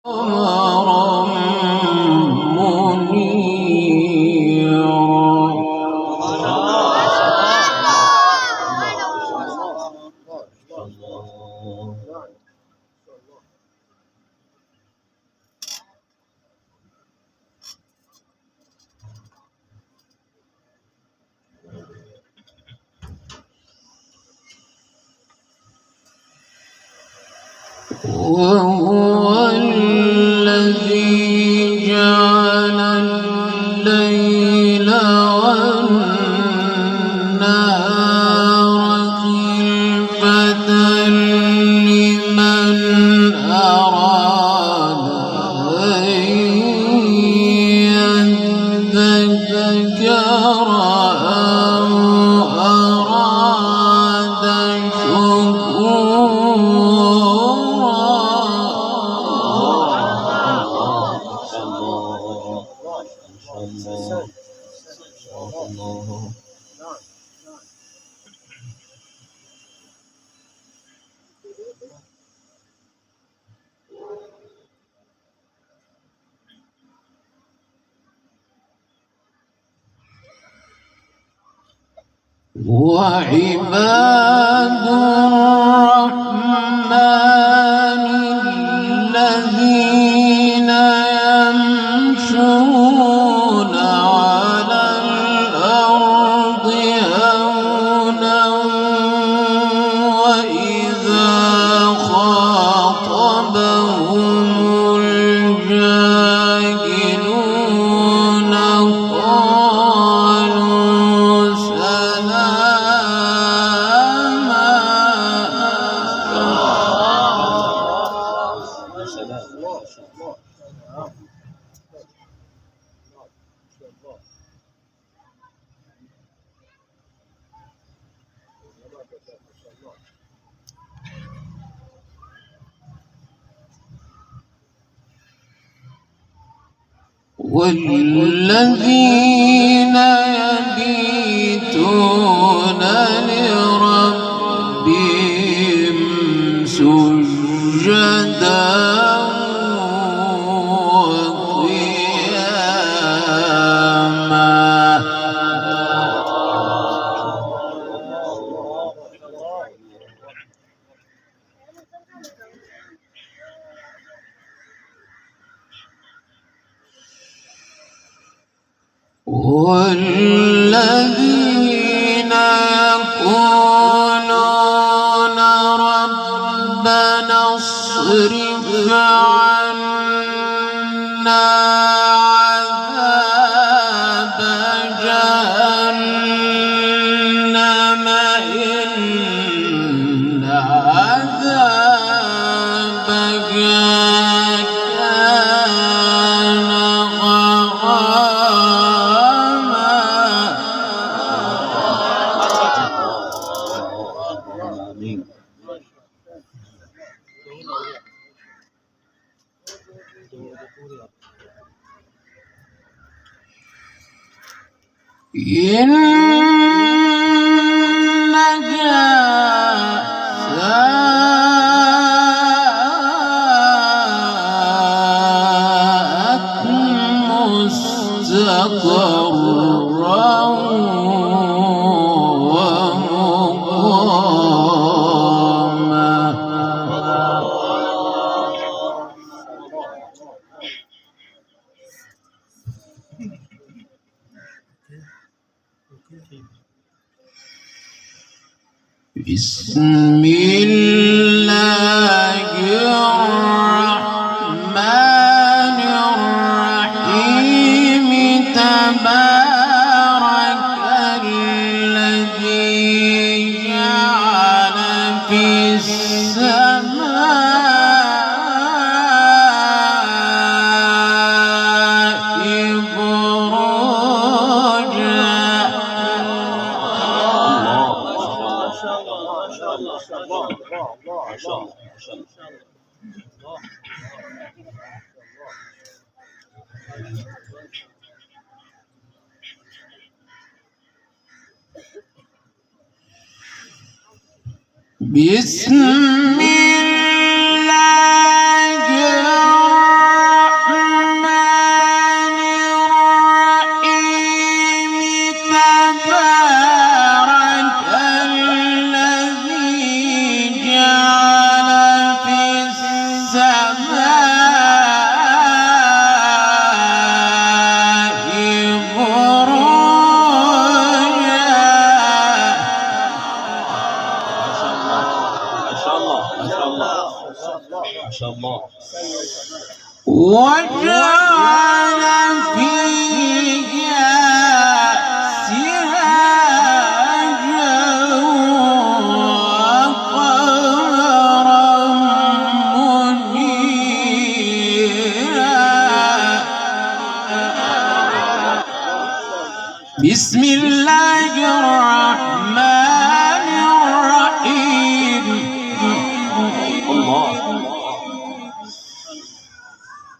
قمرا وهو الذي جعل الليل والنهار خلفة لمن أراد أن يذكر أو أراد وعباد الرحمن الذين يمشون على الأرض هونا وإذا خاطبهم الجاهلون قالوا والذين يبيتون لربهم سجدا وقياما والذين يقولون ربنا اصرف عنا عذاب جهنم إن عذابها كان غراما إنها ساءت مستقرا ومقاما بسم الله الرحمن الرحيم تبارك الذي جعل في السماء بروجا بسم الله وجعل فيها سراجا وقمرا منيرا بسم الله الرحمن الرحيم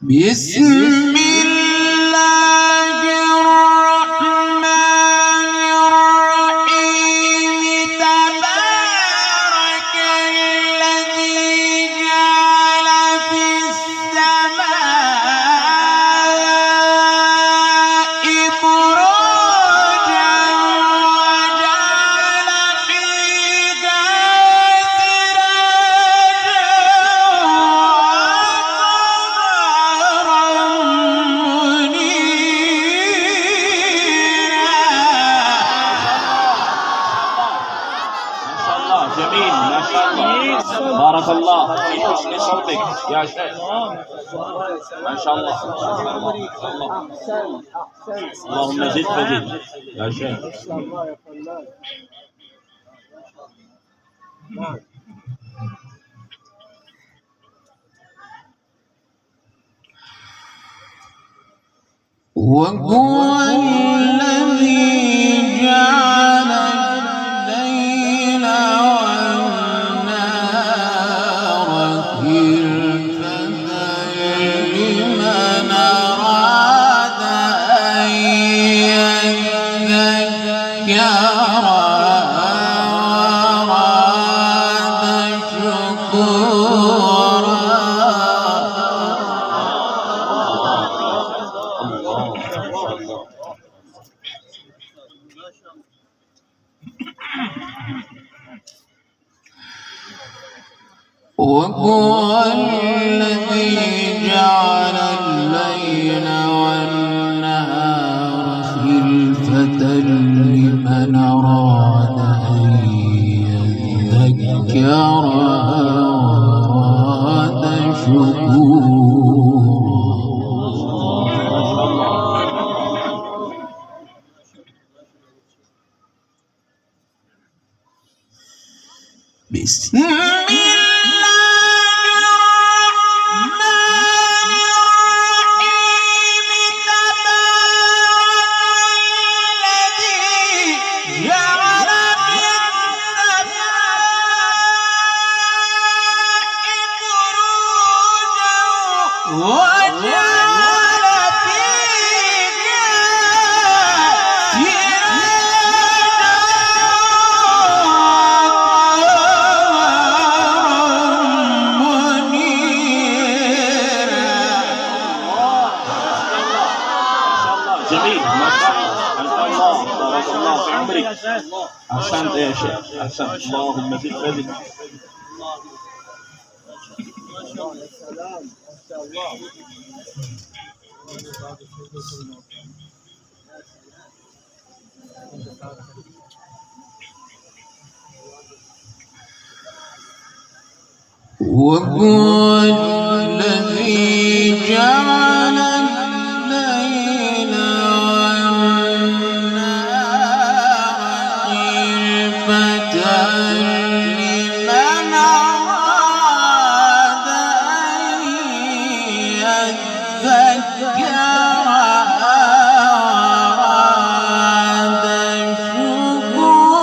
بسم الله الرحمن الرحيم تبارك الذي جعل في السماء بروجا وجعل فيها بارك الله في حسن صوتك يا شيخ ما شاء الله اللهم زد فزد يا شيخ وهو الذي جعل الليل والنهار خلفة لمن أراد أن يذكر وأراد شكورا وهو الذي جعل الليل والنهار خلفة لمن أراد أن يذكر وأراد شكورا بسم جميل ما شاء الله بارك الله في عمرك احسنت يا شيخ احسنت اللهم زد فزد وهو الذي جعل الليل والنهار خلفة لمن أراد أن يذكر وأراد شكورا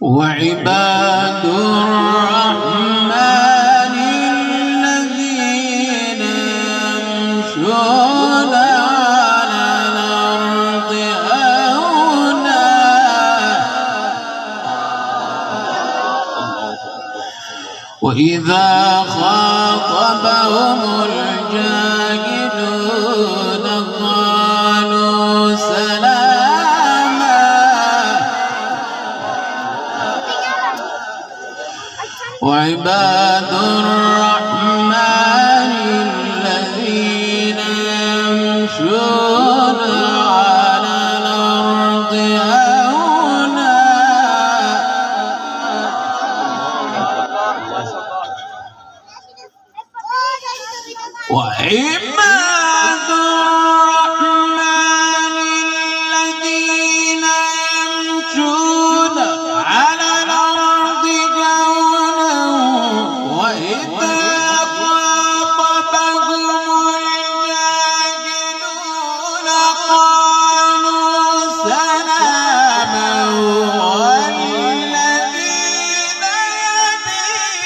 وعباد الرحمن الذين يمشون على الأرض هونا وإذا خاطبهم خاطبهم الجاهلون قالوا سلاما وعباد الرحمن الذين يمشون على الأرض هونا وعباد الرحمن الذين يمشون على الأرض هونا وإذا خاطبهم الجاهلون قالوا سلاما والذين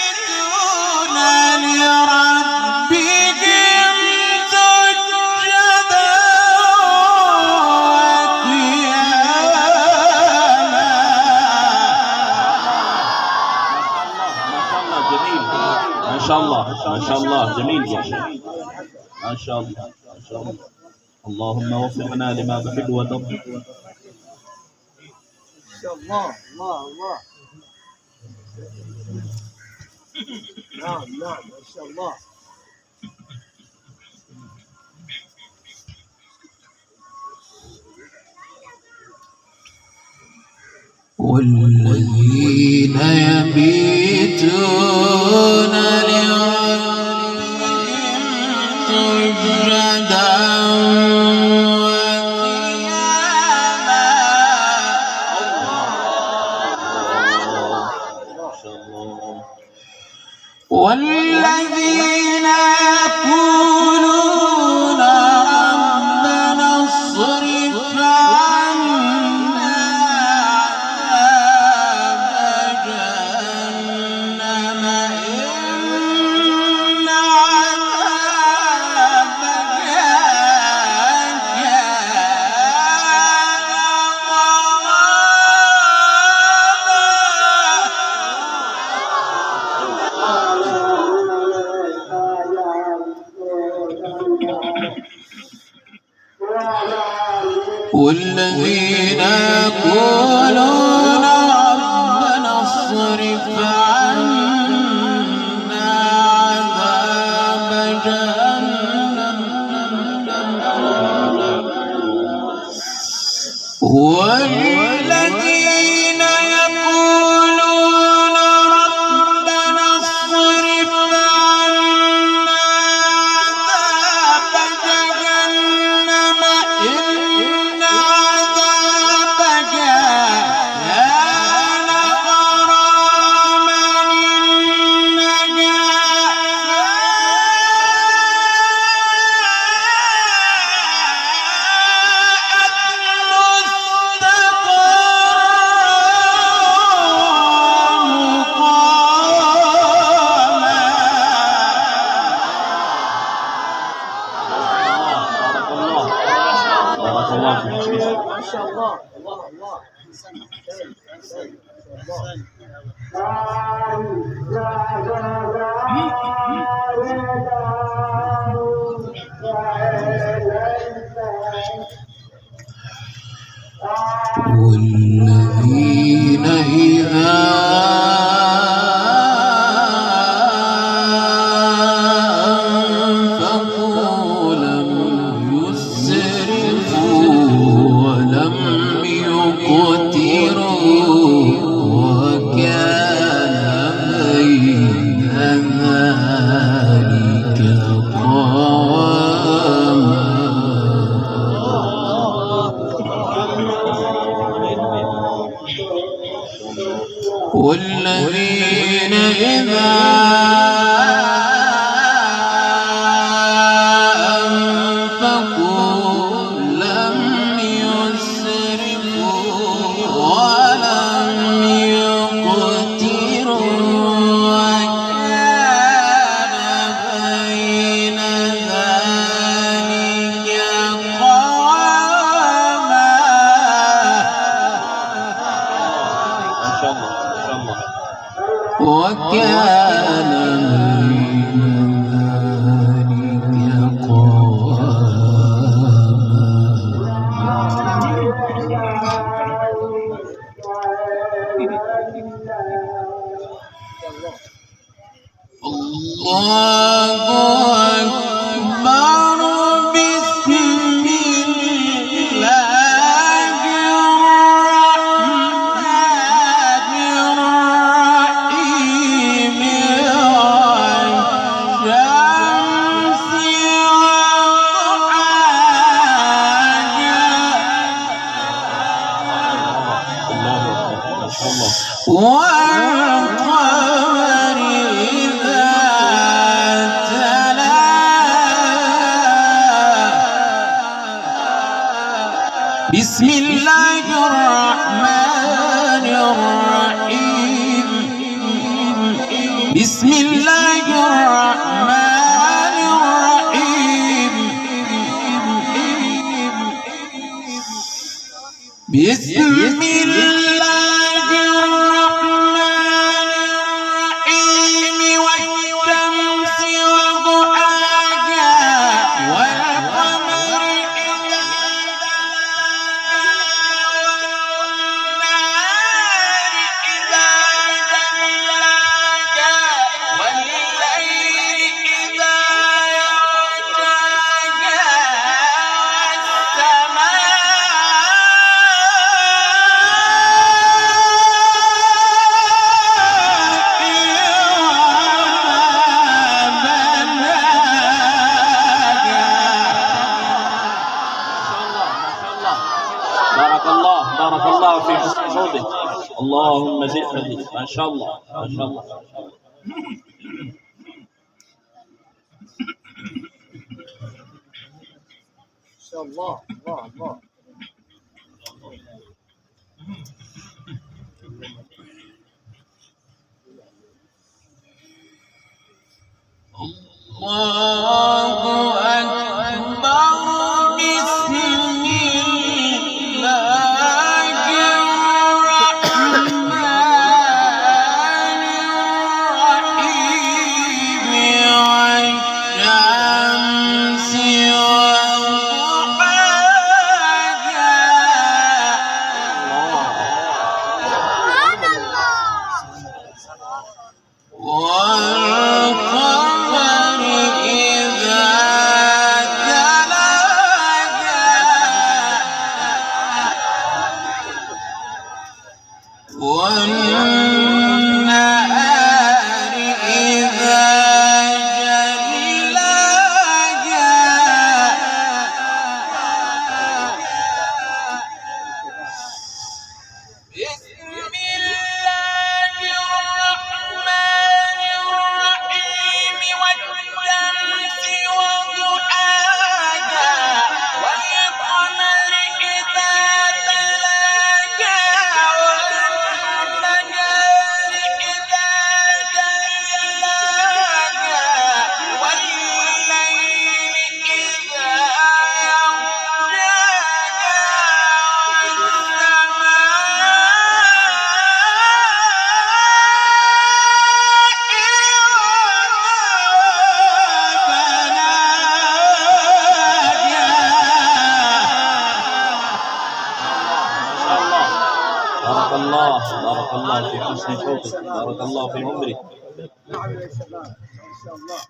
يبيتون لربهم سجدا وقياما. ما شاء الله ما شاء الله جميل يا شيخ ما شاء الله ما شاء الله. اللهم وفقنا لما تحب وترضى. ما شاء الله الله الله. نعم نعم ما شاء الله. والذين يبيتون لربهم سجدا وقياما. والذين يقولون ربنا اصرف عنا عذاب جهنم إن والذين يقولون ربنا اصرف عنا عذاب جهنم والذين يقولون ربنا اصرف عنا عذاب جهنم إن عذابها كان غراما بارك الله فيك. ما شاء الله الله الله. والذين إذا أنفقوا لم يسرفوا ولم يقتروا وكان بين ذلك قواما. والذين إذا أنفقوا لم يسرفوا ولم يقتروا وكان بين ذلك قواما. ما شاء الله ما شاء الله. وكان والقمر إذا تلاها بسم الله الرحمن الرحيم بسم الله الرحمن الرحيم بسم الله الرحمن الرحيم والشمس وضحاها والقمر إذا تلاها والنهار إذا جلاها والليل إذا بارك الله في حسن صوتك. اللهم زد مزيد. ما شاء الله ما شاء الله. ما شاء الله. الله الله. الله أكبر بسم الله الرحمن الرحيم والشمس والقمر إذا تلاها والنهار إذا جلاها بسم الله الرحمن الرحيم والشمس وضحاها والقمر إذا تلاها والنهار إذا جلاها والليل إذا بارك الله في حسن صوتك. بارك الله في عمرك. نعم يا شباب. ما شاء الله.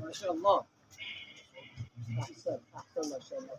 ما شاء الله. أحسن أحسن ما شاء الله.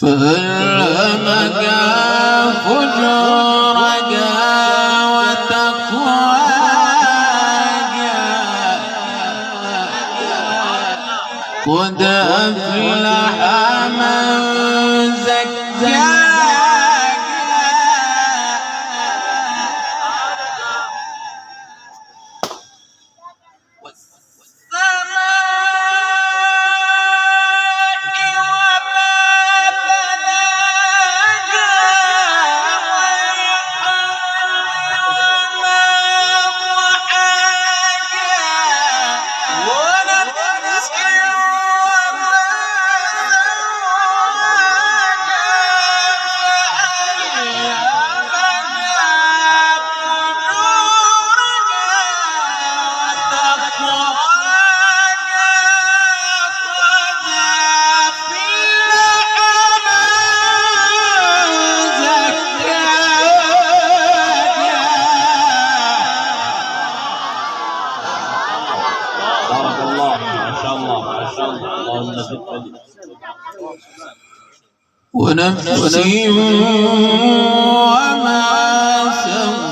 فألهمك فجورك وتقواك قد أفلح من زكاك ونفس وما سواها